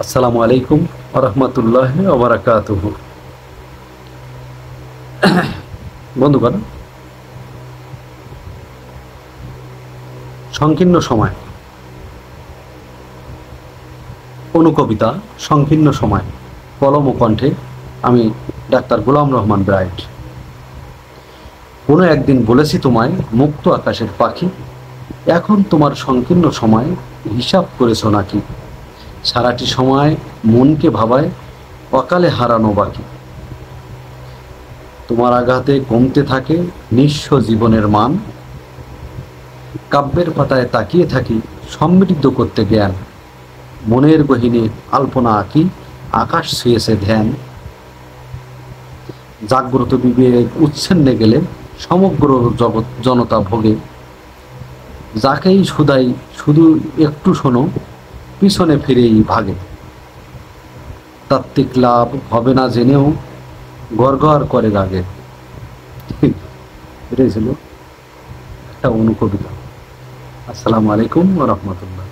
আসসালামু আলাইকুম ওয়া রাহমাতুল্লাহি ওয়া বারাকাতুহু। বন্ধুগণ, সংকীর্ণ সময় অনুকবিতা। সংকীর্ণ সময়, কলম ও কণ্ঠে আমি ডাক্তার গোলাম রহমান ব্রাইট। কোনো একদিন বলেছি তোমায়, মুক্ত আকাশের পাখি, এখন তোমার সংকীর্ণ সময় হিসাব করেছো নাকি? সারাটি সময় মনকে ভাবায় অকালে হারানো বাকি। তোমার আঘাতে কমতে থাকে নিঃস্ব জীবনের মান। কাব্যের পাতায় তাকিয়ে থাকি সমৃদ্ধ করতে জ্ঞান। মনের গহীনে আলপনা আঁকি, আকাশ ছুঁয়েছে ধ্যান। জাগ্রত বিবেক উচ্ছন্নে গেলে সমগ্র জগৎ জনতা ভোগে। যাকেই শুধাই শুধু একটু শোনো, পিছনে ফিরেই ভাগে। তাত্ত্বিক লাভ হবে না জেনেও গড়গড় করে রাগে। এটাই ছিল একটা অনুকবিতা। আসসালামু আলাইকুম ওয়া রাহমাতুল্লাহ।